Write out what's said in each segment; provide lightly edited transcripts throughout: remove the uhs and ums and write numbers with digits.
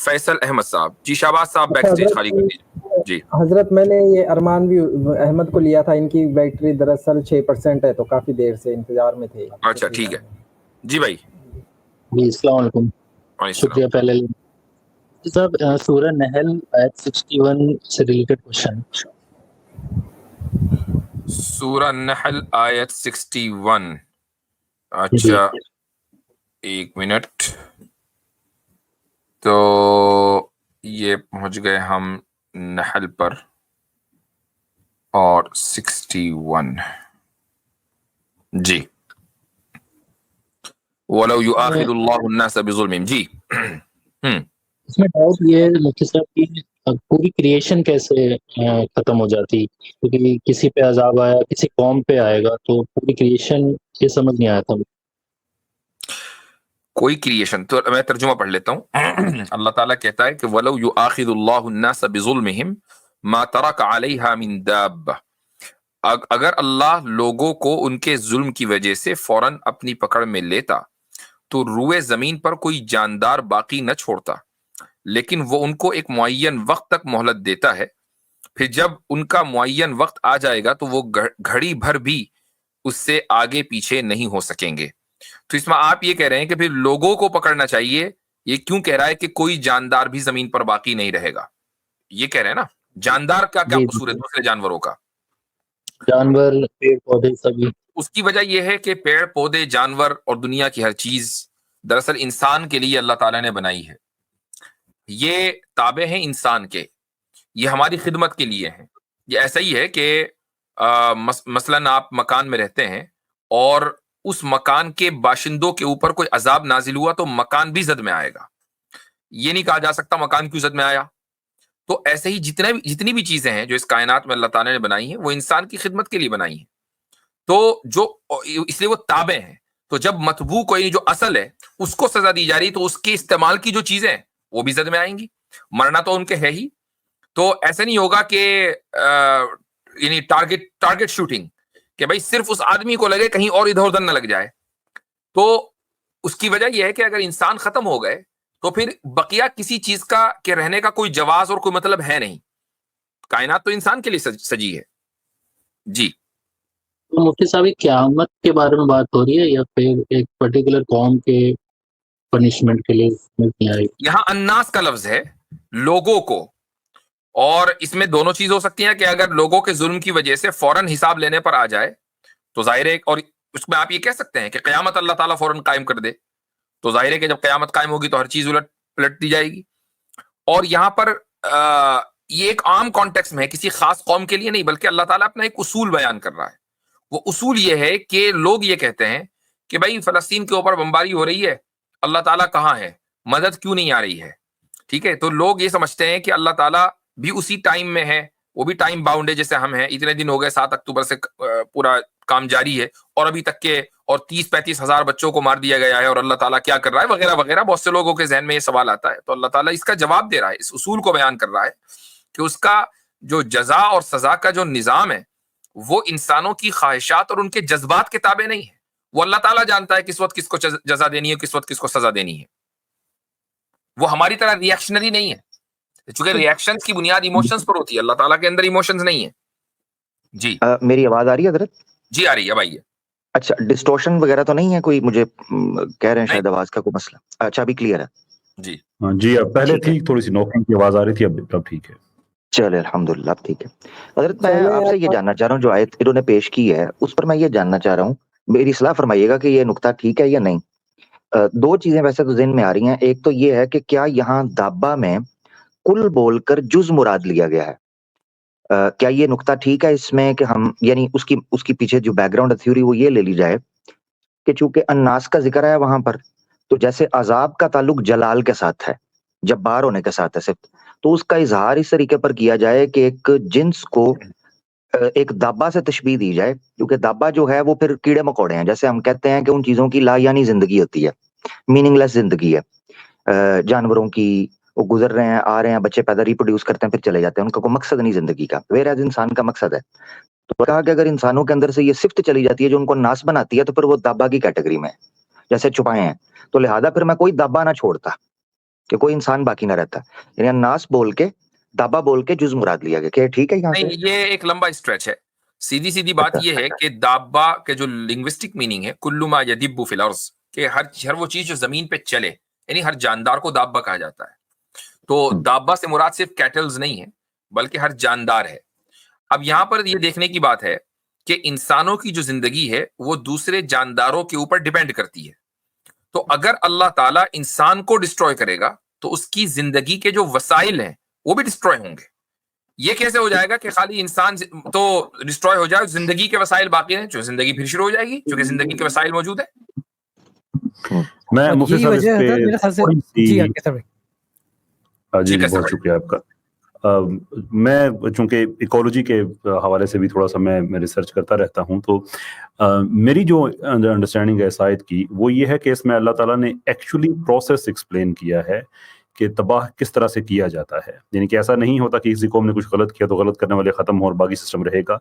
فیصل احمد صاحب. جی شہباز صاحب back stage خالی کر دیجیے. جی حضرت میں نے یہ ارمان بھی احمد کو لیا تھا، ان کی بیٹری دراصل 6% ہے، تو کافی دیر سے انتظار میں تھے. اچھا ٹھیک ہے. جی بھائی. جی السلام علیکم. شکریہ. پہلے صاحب سورہ نحل آیت 61 سے ریلیٹڈ کوشچن. سورہ نحل آیت 61. اچھا ایک منٹ. تو یہ پہنچ گئے ہم نحل پر اور 61. جی وَلَوْ يُؤَاخِذُ اللَّهُ النَّاسَ بِظُلْمِهِمْ. جی اس میں ڈاؤٹ یہ ہے مفتی صاحب کی پوری کریشن کیسے ختم ہو جاتی، کیونکہ کسی پہ عذاب آیا کسی قوم پہ آئے گا تو پوری کریشن یہ سمجھ نہیں آیا تھا. کوئی کریشن تو میں ترجمہ پڑھ لیتا ہوں. اللہ تعالیٰ کہتا ہے کہ وَلَوْ يُؤَاخِذُ اللَّهُ النَّاسَ بِظُلْمِهِمْ مَا تَرَكَ عَلَيْهَا مِن دَابَّةٍ. اگر اللہ لوگوں کو ان کے ظلم کی وجہ سے فوراً اپنی پکڑ میں لیتا تو روئے زمین پر کوئی جاندار باقی نہ چھوڑتا، لیکن وہ ان کو ایک معین وقت تک مہلت دیتا ہے. پھر جب ان کا معین وقت آ جائے گا تو وہ گھڑی بھر بھی اس سے آگے پیچھے نہیں ہو سکیں گے. تو اس میں آپ یہ کہہ رہے ہیں کہ پھر لوگوں کو پکڑنا چاہیے. یہ کیوں کہہ رہا ہے کہ کوئی جاندار بھی زمین پر باقی نہیں رہے گا؟ یہ کہہ رہے ہیں نا. جاندار کا کیا قصور ہے دوسرے جانوروں کا؟ جانور پیڑ پودے سبھی. اس کی وجہ یہ ہے کہ پیڑ پودے جانور اور دنیا کی ہر چیز دراصل انسان کے لیے اللہ تعالیٰ نے بنائی ہے. یہ تابع ہیں انسان کے، یہ ہماری خدمت کے لیے ہیں. یہ ایسا ہی ہے کہ مثلاً آپ مکان میں رہتے ہیں اور اس مکان کے باشندوں کے اوپر کوئی عذاب نازل ہوا تو مکان بھی زد میں آئے گا. یہ نہیں کہا جا سکتا مکان کیوں زد میں آیا. تو ایسے ہی جتنی بھی چیزیں ہیں جو اس کائنات میں اللہ تعالیٰ نے بنائی ہیں وہ انسان کی خدمت کے لیے بنائی ہیں. تو جو اس لیے وہ تابع ہیں. تو جب مطبوع کوئی جو اصل ہے اس کو سزا دی جا رہی تو اس کے استعمال کی جو چیزیں ہیں وہ بھی زد میں آئیں گی. مرنا تو ان کے ہے ہی. تو ایسا نہیں ہوگا کہ یعنی ٹارگٹ شوٹنگ کہ بھائی صرف اس آدمی کو لگے کہیں اور ادھر ادھر نہ لگ جائے. تو اس کی وجہ یہ ہے کہ اگر انسان ختم ہو گئے تو پھر بقیہ کسی چیز کا کہ رہنے کا کوئی جواز اور کوئی مطلب ہے نہیں. کائنات تو انسان کے لیے سجی ہے. جی مفتی صاحب قیامت کے بارے میں بات ہو رہی ہے یا پھر ایک پرٹیکولر قوم کے پنشمنٹ کے لیے؟ یہاں الناس کا لفظ ہے لوگوں کو، اور اس میں دونوں چیز ہو سکتی ہیں کہ اگر لوگوں کے ظلم کی وجہ سے فوراً حساب لینے پر آ جائے تو ظاہر ہے، اور اس میں آپ یہ کہہ سکتے ہیں کہ قیامت اللہ تعالیٰ فوراً قائم کر دے تو ظاہر ہے کہ جب قیامت قائم ہوگی تو ہر چیز الٹ پلٹ دی جائے گی. اور یہاں پر یہ ایک عام کانٹیکس میں ہے، کسی خاص قوم کے لیے نہیں، بلکہ اللہ تعالیٰ اپنا ایک اصول بیان کر رہا ہے. وہ اصول یہ ہے کہ لوگ یہ کہتے ہیں کہ بھائی فلسطین کے اوپر بمباری ہو رہی ہے، اللہ تعالیٰ کہاں ہے، مدد کیوں نہیں آ رہی ہے. ٹھیک ہے، تو لوگ یہ سمجھتے ہیں کہ اللہ تعالیٰ بھی اسی ٹائم میں ہے، وہ بھی ٹائم باؤنڈ ہے جیسے ہم ہیں. اتنے دن ہو گئے 7 اکتوبر سے پورا کام جاری ہے اور ابھی تک کے اور 30-35 ہزار بچوں کو مار دیا گیا ہے، اور اللہ تعالیٰ کیا کر رہا ہے وغیرہ وغیرہ. بہت سے لوگوں کے ذہن میں یہ سوال آتا ہے. تو اللہ تعالیٰ اس کا جواب دے رہا ہے، اس اصول کو بیان کر رہا ہے کہ اس کا جو جزا اور سزا کا جو نظام ہے وہ انسانوں کی خواہشات اور ان کے جذبات کے تابع نہیں ہے. وہ اللہ تعالیٰ جانتا ہے کس وقت کس کو جزا دینی ہے، کس وقت کس کو سزا دینی ہے. وہ ہماری طرح ریئیکشنری نہیں ہے، چونکہ ریئیکشنز کی بنیاد ایموشنز پر ہوتی ہے. اللہ تعالیٰ کے اندر ایموشنز نہیں ہیں. جی میری آواز آ رہی ہے حضرت؟ جی آ رہی ہے. اب آئیے. اچھا ڈسٹورشن وغیرہ تو نہیں ہے کوئی؟ مجھے کہہ رہے ہیں شاید آواز کا کوئی مسئلہ. اچھا ابھی کلیئر ہے. جی ہاں جی اب پہلے تھی تھوڑی سی نوکنگ کی آواز آ رہی تھی، اب ٹھیک ہے. چلے الحمدللہ اب ٹھیک ہے. حضرت میں آپ سے یہ جاننا چاہ رہا ہوں جو آیت انہوں نے پیش کی ہے اس پر میں یہ جاننا چاہ رہا ہوں، میری اصلاح فرمائیے گا کہ یہ نقطہ ٹھیک ہے یا نہیں. 2 چیزیں ویسے تو ذہن میں آ رہی ہیں. ایک تو یہ ہے کہ کیا یہاں دابہ میں کل بول کر جز مراد لیا گیا ہے؟ کیا یہ نقطہ ٹھیک ہے اس میں کہ ہم یعنی اس کی پیچھے جو بیک گراؤنڈ تھیوری وہ یہ لے لی جائے کہ چونکہ الناس کا ذکر ہے وہاں پر تو جیسے عذاب کا تعلق جلال کے ساتھ ہے، جبار ہونے کے ساتھ ہے صرف، تو اس کا اظہار اس طریقے پر کیا جائے کہ ایک جنس کو ایک دابہ سے تشبیہ دی جائے، کیونکہ دابہ جو ہے وہ پھر کیڑے مکوڑے ہیں. جیسے ہم کہتے ہیں کہ ان چیزوں کی لا یعنی زندگی ہوتی ہے، میننگ لیس زندگی ہے. جانوروں کی وہ گزر رہے ہیں، آ رہے ہیں، بچے پیدا ریپروڈیوس کرتے ہیں پھر چلے جاتے ہیں، ان کا کوئی مقصد نہیں زندگی کا. ویراز انسان کا مقصد ہے. تو کہا کہ اگر انسانوں کے اندر سے یہ صفت چلی جاتی ہے جو ان کو ناس بناتی ہے تو پھر وہ دابہ کی کیٹیگری میں ہے، جیسے چھپائے ہیں. تو لہذا پھر میں کوئی دابہ نہ چھوڑتا کہ کوئی انسان باقی نہ رہتا, یعنی الناس بول کے دابا بول کے جز مراد لیا گیا. کہ ٹھیک ہے یہاں سے؟ نہیں, یہ ایک لمبا اسٹریچ ہے. سیدھی بات یہ ہے کہ دابا کے جو لنگوسٹک میننگ ہے کل ما یدب فی الارض, کہ ہر وہ چیز جو زمین پہ چلے, یعنی ہر جاندار کو دابا کہا جاتا ہے. تو دابا سے مراد صرف کیٹلز نہیں ہے بلکہ ہر جاندار ہے. اب یہاں پر یہ دیکھنے کی بات ہے کہ انسانوں کی جو زندگی ہے وہ دوسرے جانداروں کے اوپر ڈیپینڈ کرتی ہے. تو اگر اللہ تعالیٰ انسان کو ڈسٹروائے کرے گا تو اس کی زندگی کے جو وسائل ہیں وہ بھی ڈسٹروائے ہوں گے. یہ کیسے ہو جائے گا کہ خالی انسان تو ڈسٹروائے ہو جائے, زندگی کے وسائل باقی ہیں, جو زندگی پھر شروع ہو جائے گی کیونکہ زندگی کے وسائل موجود ہیں. میں مفتی یہی صاحب وجہ ہے میرے خیال سے. جی آگے سر. جی بہت شکریہ آپ کا. میں چونکہ ایکولوجی کے حوالے سے بھی تھوڑا سا میں ریسرچ کرتا رہتا ہوں, تو میری جو انڈرسٹینڈنگ ہے اس آیت کی وہ یہ ہے کہ اس میں اللہ تعالیٰ نے ایکچولی پروسیس ایکسپلین کیا ہے کہ تباہ کس طرح سے کیا جاتا ہے. یعنی کہ ایسا نہیں ہوتا کہ کسی قوم نے کچھ غلط کیا تو غلط کرنے والے ختم ہو اور باقی سسٹم رہے گا,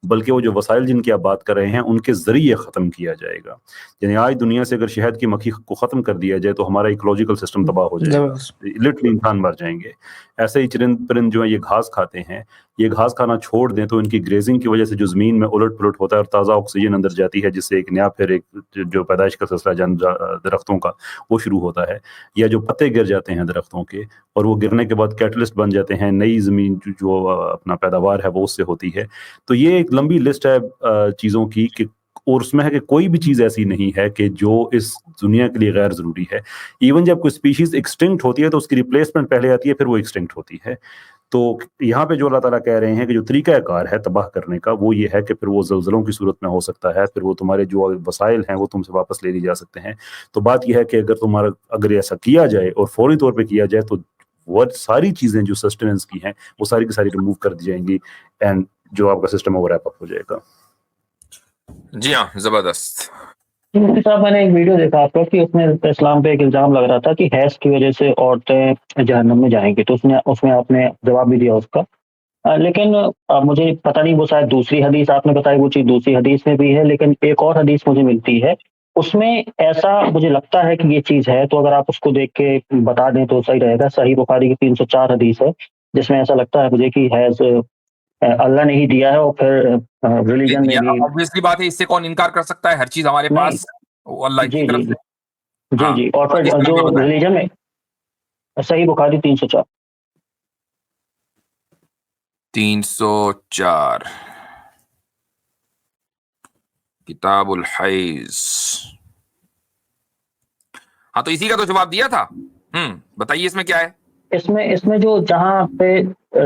بلکہ وہ جو وسائل جن کی آپ بات کر رہے ہیں ان کے ذریعے ختم کیا جائے گا. یعنی آج دنیا سے اگر شہد کی مکھی کو ختم کر دیا جائے تو ہمارا ایکولوجیکل سسٹم تباہ ہو جائے گا, لٹرلی انسان مر جائیں گے. ایسے ہی چرند پرند جو ہیں یہ گھاس کھاتے ہیں, یہ گھاس کھانا چھوڑ دیں تو ان کی گریزنگ کی وجہ سے جو زمین میں الٹ پلٹ ہوتا ہے اور تازہ آکسیجن اندر جاتی ہے, جس سے ایک نیا پھر ایک جو پیدائش کا سلسلہ درختوں کا وہ شروع ہوتا ہے. یا جو پتے گر جاتے ہیں درختوں کے اور وہ گرنے کے بعد کیٹلسٹ بن جاتے ہیں, نئی زمین جو اپنا پیداوار ہے وہ اس سے ہوتی ہے. تو یہ ایک لمبی لسٹ ہے چیزوں کی, کہ اور اس میں ہے کہ کوئی بھی چیز ایسی نہیں ہے کہ جو اس دنیا کے لیے غیر ضروری ہے. ایون جب کوئی اسپیشیز ایکسٹنکٹ ہوتی ہے تو اس کی ریپلیسمنٹ پہلے آتی ہے, پھر وہ ایکسٹنکٹ ہوتی ہے. تو یہاں پہ جو اللہ تعالیٰ کہہ رہے ہیں کہ جو طریقہ کار ہے تباہ کرنے کا وہ یہ ہے کہ پھر وہ زلزلوں کی صورت میں ہو سکتا ہے, پھر وہ تمہارے جو وسائل ہیں وہ تم سے واپس لے لی جا سکتے ہیں. تو بات یہ ہے کہ اگر ایسا کیا جائے اور فوری طور پہ کیا جائے تو وہ ساری چیزیں جو سسٹیننس کی ہیں وہ ساری کی ساری ریموو کر دی جائیں گی, اینڈ جو آپ کا سسٹم ہے وہ ریپ اپ ہو جائے گا. جی ہاں, زبردست. صاحب میں نے ایک ویڈیو دیکھا آپ کا کہ اس میں اسلام پہ ایک الزام لگ رہا تھا کہ حیض کی وجہ سے عورتیں جہنم میں جائیں گی, تو اس میں آپ نے جواب بھی دیا اس کا. لیکن مجھے پتہ نہیں, وہ شاید دوسری حدیث آپ نے بتائی وہ چیز دوسری حدیث میں بھی ہے, لیکن ایک اور حدیث مجھے ملتی ہے اس میں ایسا مجھے لگتا ہے کہ یہ چیز ہے, تو اگر آپ اس کو دیکھ کے بتا دیں تو صحیح رہے گا. صحیح بخاری کی 304 حدیث ہے جس میں ایسا لگتا ہے مجھے کہ حیض اللہ نے ہی دیا ہے اور پھر ریلیجن میں بھی. obviously بات ہے, اس سے کون انکار کر سکتا ہے, ہر چیز ہمارے پاس اللہ کی طرف سے. جی اور پھر جو ریلیجن میں صحیح بخاری 304 کتاب الحیض. ہاں تو اسی کا تو جواب دیا تھا. بتائیے اس میں کیا ہے. اس میں جو جہاں پہ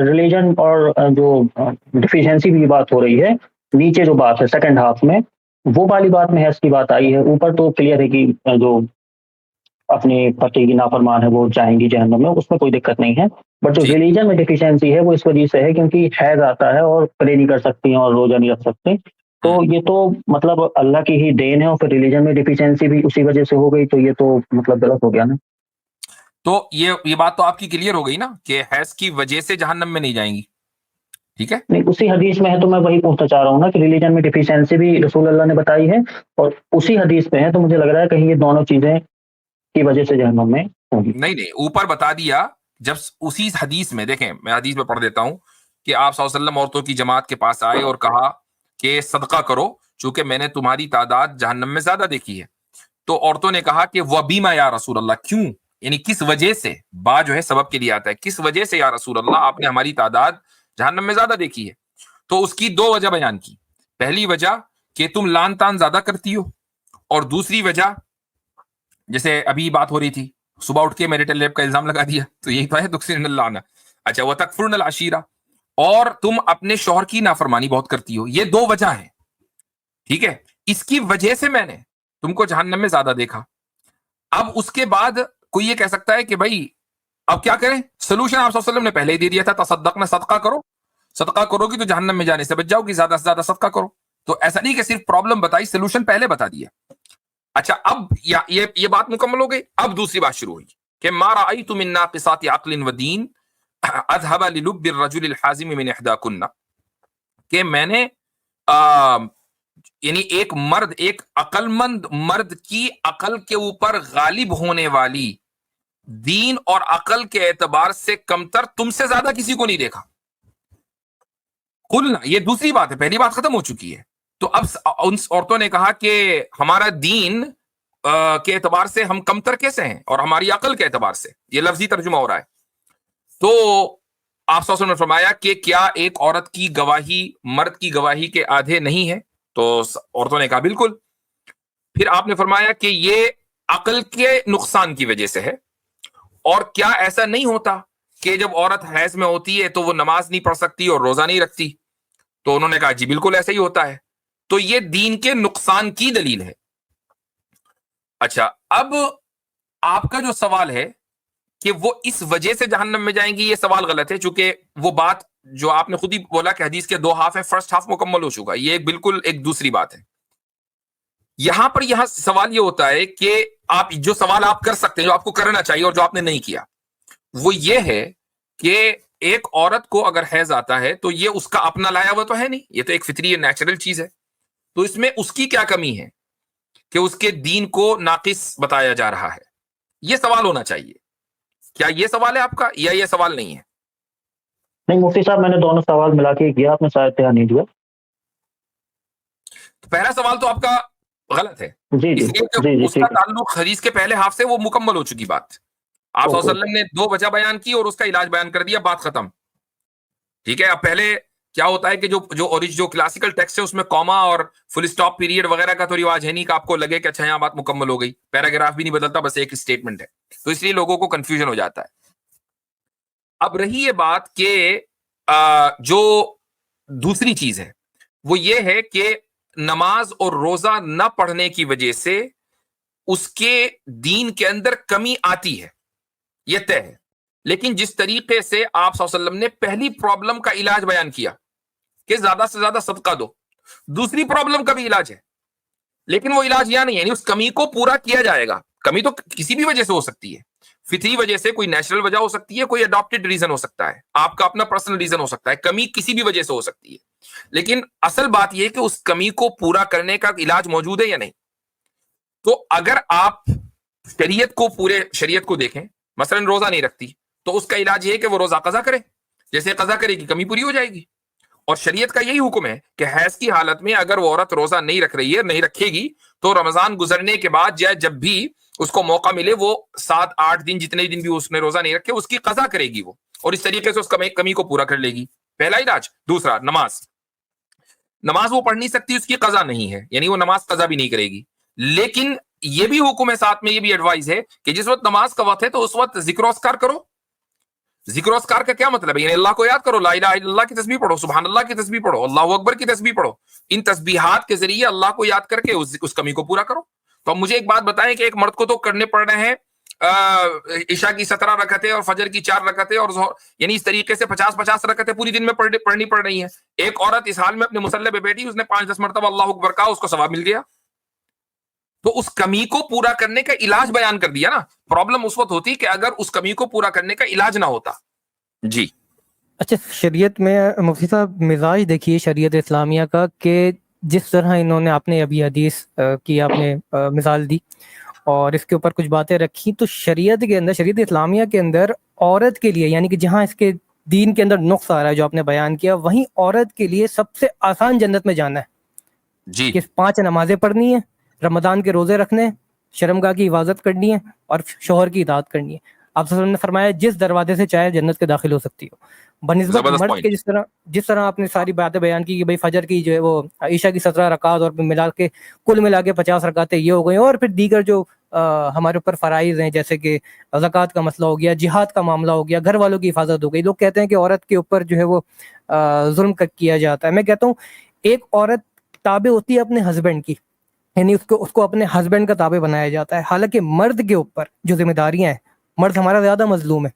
ریلیجن اور جو ڈیفیشنسی کی بات ہو رہی ہے, نیچے جو بات ہے سیکنڈ ہاف میں وہ والی بات میں حیض کی بات آئی ہے. اوپر تو کلیئر ہے کہ جو اپنے پتی کی نافرمان ہے وہ جائیں گی جہنم میں, اس میں کوئی دقت نہیں ہے. بٹ جو ریلیجن میں ڈیفیشنسی ہے وہ اس وجہ سے ہے کیونکہ حیض آتا ہے اور پرے نہیں کر سکتی ہیں اور روزہ نہیں رکھ سکتے. تو یہ تو مطلب اللہ کی ہی دین ہے, اور پھر ریلیجن میں ڈیفیشنسی بھی اسی وجہ سے ہو گئی, تو یہ تو مطلب غلط ہو گیا نا. تو یہ بات تو آپ کی کلیئر ہو گئی نا کہ حیض کی وجہ سے جہنم میں نہیں جائیں گی. ٹھیک ہے, نہیں اسی حدیث میں ہے, تو میں وہی پوچھنا چاہ رہا ہوں نا کہ ریلیجن میں ڈیفیشنسی بھی رسول اللہ نے بتائی ہے اور اسی حدیث میں ہے, تو مجھے لگ رہا ہے کہیں یہ دونوں چیزیں کی وجہ سے جہنم میں ہوگی. نہیں اوپر بتا دیا. جب اسی حدیث میں دیکھیں, میں حدیث میں پڑھ دیتا ہوں کہ آپ صلی اللہ علیہ وسلم عورتوں کی جماعت کے پاس آئے اور کہا کہ صدقہ کرو چونکہ میں نے تمہاری تعداد جہنم میں زیادہ دیکھی ہے. تو عورتوں نے کہا کہ وبیما یا رسول اللہ, کیوں, یعنی کس وجہ سے. با جو ہے سبب کے لیے آتا ہے, کس وجہ سے یا رسول اللہ آپ نے ہماری تعداد جہنم میں زیادہ دیکھی ہے. تو اس کی 2 وجہ بیان کی. پہلی وجہ کہ تم لان تان زیادہ کرتی ہو, اور دوسری وجہ جیسے ابھی بات ہو رہی تھی, صبح اٹھ کے میرٹل ریپ کا الزام لگا دیا, تو یہی تو ہے تکثرن اللعنہ. اچھا, وتکفرن العشیرہ, اور تم اپنے شوہر کی نافرمانی بہت کرتی ہو. یہ 2 وجہ ہیں. ٹھیک ہے, اس کی وجہ سے میں نے تم کو جہنم میں زیادہ دیکھا. اب اس کے بعد کوئی یہ کہہ سکتا ہے کہ بھائی اب کیا کریں, سولوشن آپ صلی اللہ علیہ وسلم نے پہلے ہی دے دیا تھا, تصدقنا, صدقہ کرو. صدقہ کرو گی تو جہنم میں جانے سے بچ جاؤ گی, زیادہ سے زیادہ صدقہ کرو. تو ایسا نہیں کہ صرف پرابلم بتائی, سولوشن پہلے بتا دیا. اچھا, اب یہ بات مکمل ہو گئی. اب دوسری بات شروع ہوئی کہ ما رأیت من ناقصات عقل و دین اذهب للب الرجل الحازم من احداکن, کہ میں نے یعنی ایک مرد, ایک عقل مند مرد کی عقل کے اوپر غالب ہونے والی دین اور عقل کے اعتبار سے کمتر تم سے زیادہ کسی کو نہیں دیکھا. قلنا، یہ دوسری بات ہے، پہلی بات ختم ہو چکی ہے. تو اب ان عورتوں نے کہا کہ ہمارا دین کے اعتبار سے ہم کمتر کیسے ہیں اور ہماری عقل کے اعتبار سے. یہ لفظی ترجمہ ہو رہا ہے. تو آپ صلی اللہ علیہ وسلم نے فرمایا کہ کیا ایک عورت کی گواہی مرد کی گواہی کے آدھے نہیں ہے؟ تو عورتوں نے کہا بالکل. پھر آپ نے فرمایا کہ یہ عقل کے نقصان کی وجہ سے ہے. اور کیا ایسا نہیں ہوتا کہ جب عورت حیض میں ہوتی ہے تو وہ نماز نہیں پڑھ سکتی اور روزہ نہیں رکھتی؟ تو انہوں نے کہا جی بالکل ایسا ہی ہوتا ہے. تو یہ دین کے نقصان کی دلیل ہے. اچھا، اب آپ کا جو سوال ہے کہ وہ اس وجہ سے جہنم میں جائیں گی، یہ سوال غلط ہے، چونکہ وہ بات جو آپ نے خود ہی بولا کہ حدیث کے 2 ہاف ہے، فرسٹ ہاف مکمل ہو چکا. یہ بالکل ایک دوسری بات ہے. یہاں سوال یہ ہوتا ہے کہ آپ جو سوال آپ کر سکتے ہیں، جو آپ کو کرنا چاہیے اور جو آپ نے نہیں کیا، وہ یہ ہے کہ ایک عورت کو اگر حیض آتا ہے تو یہ اس کا اپنا لایا ہوا تو ہے نہیں، یہ تو ایک فطری نیچرل چیز ہے. تو اس میں اس کی کیا کمی ہے کہ اس کے دین کو ناقص بتایا جا رہا ہے؟ یہ سوال ہونا چاہیے. کیا یہ سوال ہے آپ کا یا یہ سوال نہیں ہے؟ نہیں مفتی صاحب، میں نے دونوں سوال ملا کے کیا، آپ نے شاید دھیان نہیں دیا. تو پہلا سوال تو آپ کا غلط ہے، جی اس جی لیے کہ جی جی اس کا ٹھیک ہے. تعلق حدیث کے پہلے ہاف سے وہ مکمل ہو چکی بات. آپ صلی اللہ علیہ وسلم نے 2 وجہ بیان کی اور اس کا علاج بیان کر دیا، بات ختم. ٹھیک ہے. اب پہلے کیا ہوتا ہے کہ جو کلاسیکل ٹیکسٹ ہے اس میں کوما اور فل اسٹاپ پیریڈ وغیرہ کا تو رواج ہے نہیں کہ آپ کو لگے کہ اچھا یہاں بات مکمل ہو گئی. پیراگراف بھی نہیں بدلتا، بس ایک اسٹیٹمنٹ ہے. تو اس لیے لوگوں کو کنفیوژن ہو جاتا ہے. اب رہی یہ بات کہ جو دوسری چیز ہے وہ یہ ہے کہ نماز اور روزہ نہ پڑھنے کی وجہ سے اس کے دین کے اندر کمی آتی ہے، یہ طے ہے. لیکن جس طریقے سے آپ صلی اللہ علیہ وسلم نے پہلی پرابلم کا علاج بیان کیا کہ زیادہ سے زیادہ صدقہ دو، دوسری پرابلم کا بھی علاج ہے. لیکن وہ علاج یہاں نہیں ہے، یعنی اس کمی کو پورا کیا جائے گا. کمی تو کسی بھی وجہ سے ہو سکتی ہے، فطری وجہ سے، کوئی نیچرل وجہ ہو سکتی ہے، کوئی اڈاپٹڈ ریزن ہو سکتا ہے، آپ کا اپنا پرسنل ریزن ہو سکتا ہے. کمی کسی بھی وجہ سے ہو سکتی ہے. لیکن اصل بات یہ ہے کہ اس کمی کو پورا کرنے کا علاج موجود ہے یا نہیں. تو اگر آپ شریعت کو دیکھیں، مثلا روزہ نہیں رکھتی تو اس کا علاج یہ ہے کہ وہ روزہ قضا کرے. جیسے قضا کرے گی کمی پوری ہو جائے گی. اور شریعت کا یہی حکم ہے کہ حیض کی حالت میں اگر وہ عورت روزہ نہیں رکھ رہی ہے، نہیں رکھے گی، تو رمضان گزرنے کے بعد یا جب بھی اس کو موقع ملے وہ 7-8 دن جتنے دن بھی اس نے روزہ نہیں رکھے اس کی قضا کرے گی وہ، اور اس طریقے سے اس کمی کو پورا کر لے گی. پہلا علاج. دوسرا، نماز وہ پڑھ نہیں سکتی، اس کی قضا نہیں ہے، یعنی وہ نماز قضا بھی نہیں کرے گی. لیکن یہ بھی حکم ہے، ساتھ میں یہ بھی ایڈوائز ہے کہ جس وقت نماز کا وقت ہے تو اس وقت ذکر و اذکار کرو. ذکر و اذکار کا کیا مطلب ہے؟ یعنی اللہ کو یاد کرو، لا الہ الا اللہ کی تسبیح پڑھو، سبحان اللہ کی تسبیح پڑھو، اللہ اکبر کی تسبیح پڑھو. ان تسبیحات کے ذریعے اللہ کو یاد کر کے اس کمی کو پورا کرو. تو اب مجھے ایک بات بتائیں کہ ایک مرد کو تو کرنے پڑ رہے ہیں عشاء کی 17 رکعتیں اور فجر کی 4 رکعتیں، اور یعنی اس طریقے سے 50 رکعتیں پوری دن میں پڑھنی پڑ رہی ہیں. ایک عورت اس حال میں اپنے مصلی پہ بیٹھی، اس نے 5-10 مرتبہ اللہ اکبر کہا، اس کو ثواب مل گیا. تو اس کمی کو پورا کرنے کا علاج بیان کر دیا نا. پرابلم اس وقت ہوتی کہ اگر اس کمی کو پورا کرنے کا علاج نہ ہوتا. جی اچھا، شریعت میں مفتی صاحب مزاج دیکھیے شریعت اسلامیہ کا، کہ جس طرح انہوں نے، آپ نے ابھی حدیث کی آپ نے مثال دی اور اس کے اوپر کچھ باتیں رکھی، تو شریعت کے اندر، شریعت اسلامیہ کے اندر عورت کے لیے، یعنی کہ جہاں اس کے دین کے اندر نقص آ رہا ہے جو آپ نے بیان کیا، وہیں عورت کے لیے سب سے آسان جنت میں جانا ہے. جی کہ 5 نمازیں پڑھنی ہیں، رمضان کے روزے رکھنے، شرمگاہ کی حفاظت کرنی ہے اور شوہر کی اطاعت کرنی ہے. آپ صلی اللہ علیہ وسلم نے فرمایا جس دروازے سے چاہے جنت کے داخل ہو سکتی ہو. بنسبت مرد کے جس طرح آپ نے ساری باتیں بیان کی کہ بھائی فجر کی جو ہے وہ عشاء کی 17 رکعات اور کل ملا کے 50 رکعتیں یہ ہو گئی، اور پھر دیگر جو ہمارے اوپر فرائض ہیں جیسے کہ زکوٰۃ کا مسئلہ ہو گیا، جہاد کا معاملہ ہو گیا، گھر والوں کی حفاظت ہو گئی. لوگ کہتے ہیں کہ عورت کے اوپر جو ہے وہ ظلم کیا جاتا ہے. میں کہتا ہوں ایک عورت تابع ہوتی ہے اپنے ہسبینڈ کی، یعنی اس کو اپنے ہسبینڈ کا تابع بنایا جاتا ہے. حالانکہ مرد کے اوپر جو ذمہ داریاں ہیں، مرد ہمارا زیادہ مظلوم ہے.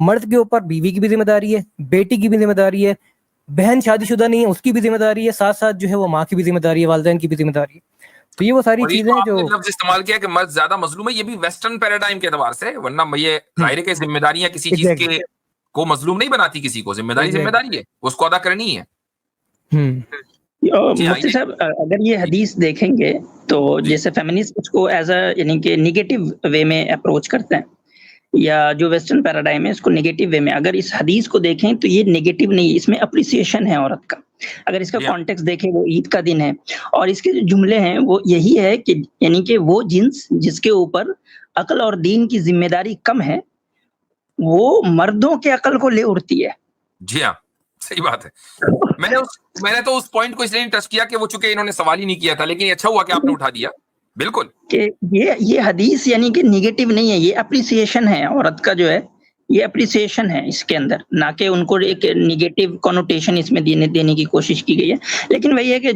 مرد کے اوپر بیوی کی بھی ذمہ داری ہے، بیٹی کی بھی ذمہ داری ہے، بہن شادی شدہ نہیں ہے اس کی بھی ذمہ داری ہے، ساتھ ساتھ جو ہے وہ ماں کی بھی ذمہ داری ہے، والدین کی بھی ذمہ داری ہے. تو یہ وہ ساری چیزیں جو لفظ استعمال کیا کہ مرد زیادہ مظلوم ہے، یہ بھی ویسٹرن پیراڈائم کے اعتبار سے، ورنہ یہ ظاہر ہے کہ ذمہ داریاں کسی چیز کے کو مظلوم نہیں بناتی. کسی کو ذمہ داری ہے، اس کو ادا کرنی ہے. مفتی صاحب اگر یہ حدیث دیکھیں گے تو جیسے فیمنسٹ اس کو ایز اے یعنی کہ نیگیٹو وے میں اپروچ کرتے ہیں، یا جو ویسٹرن پیراڈائم ہے اس کو نیگیٹو وے میں اگر اس حدیث کو دیکھیں تو یہ نیگیٹو نہیں ہے، اس میں اپریسیشن ہے عورت کا. اگر اس کا کانٹیکس دیکھیں وہ عید کا دن ہے اور اس کے جو جملے ہیں وہ یہی ہے کہ یعنی کہ وہ جنس جس کے اوپر عقل اور دین کی ذمہ داری کم ہے وہ مردوں کے عقل کو لے اڑتی ہے. جی ہاں صحیح بات ہے. میں نے تو اس پوائنٹ کو اس لیے نہیں ٹچ کیا کہ وہ چونکہ انہوں نے سوال ہی نہیں کیا تھا، لیکن اچھا ہوا کہ آپ نے اٹھا دیا. بالکل کہ یہ حدیث یعنی کہ نیگیٹو نہیں ہے، یہ اپریسیشن ہے عورت کا جو ہے، یہ اپریسیشن ہے اس کے اندر، نہ کہ ان کو ایک نیگیٹو کنوٹیشن اس میں دینے کی کوشش کی گئی ہے. لیکن وہی ہے کہ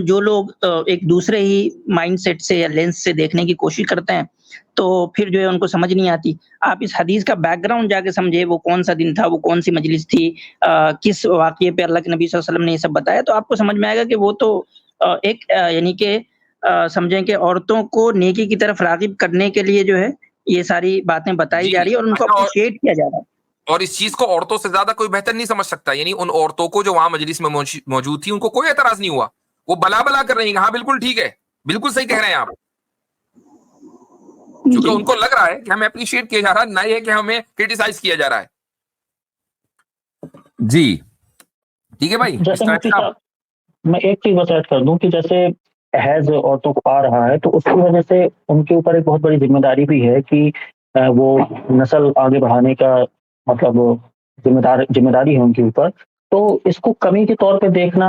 جو لوگ ایک دوسرے ہی مائنڈ سیٹ سے یا لینس سے دیکھنے کی کوشش کرتے ہیں تو پھر جو ہے ان کو سمجھ نہیں آتی. آپ اس حدیث کا بیک گراؤنڈ جا کے سمجھے، وہ کون سا دن تھا، وہ کون سی مجلس تھی، کس واقعے پہ اللہ کے نبی صلی اللہ علیہ وسلم نے یہ سب بتایا، تو آپ کو سمجھ میں آئے گا کہ وہ تو ایک یعنی کہ سمجھیں کہ عورتوں کو نیکی کی طرف راغب کرنے کے لیے جو ہے یہ ساری باتیں بتائی جا رہی ہے اور ان کو اپریشیٹ کیا جا رہا ہے. اور اس چیز کو عورتوں سے زیادہ کوئی بہتر نہیں سمجھ سکتا. یعنی ان عورتوں کو جو وہاں مجلس میں موجود تھی ان کو کوئی اعتراض نہیں ہوا، وہ بلا بلا کر رہی ہیں ہاں بالکل ٹھیک ہے، بالکل صحیح کہہ رہے ہیں آپ. کیونکہ ان کو لگ رہا ہے کہ ہمیں اپریشیٹ کیا جا رہا ہے، نہ یہ کہ ہمیں کرٹیسائز کیا جا رہا ہے. جی ٹھیک ہے بھائی. میں ایک چیز بس ایڈ کر دوں کہ جیسے حیض عورتوں کو آ رہا ہے تو اس کی وجہ سے ان کے اوپر ایک بہت بڑی ذمہ داری بھی ہے کہ وہ نسل آگے بڑھانے کا مطلب ذمہ داری ہے ان کے اوپر. تو اس کو کمی کے طور پہ دیکھنا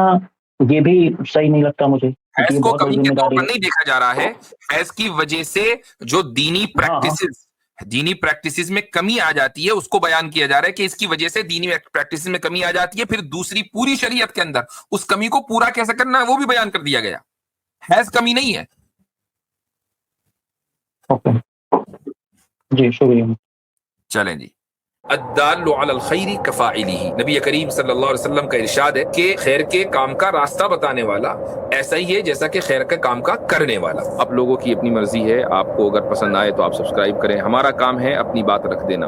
یہ بھی صحیح نہیں لگتا مجھے. حیض کو کمی کے طور پر نہیں دیکھا جا رہا ہے، حیض کی وجہ سے جو دینی پریکٹسز میں کمی آ جاتی ہے اس کو بیان کیا جا رہا ہے کہ اس کی وجہ سے دینی پریکٹسز میں کمی آ جاتی ہے. پھر دوسری پوری شریعت کے اندر اس کمی کو پورا کیسے کرنا ہے وہ بھی بیان کر دیا گیا. حیض کمی نہیں ہے. جی شکریہ. چلیں جی. الدال علی الخیر کفاعلہ، نبی کریم صلی اللہ علیہ وسلم کا ارشاد ہے کہ خیر کے کام کا راستہ بتانے والا ایسا ہی ہے جیسا کہ خیر کے کام کا کرنے والا. آپ لوگوں کی اپنی مرضی ہے، آپ کو اگر پسند آئے تو آپ سبسکرائب کریں. ہمارا کام ہے اپنی بات رکھ دینا.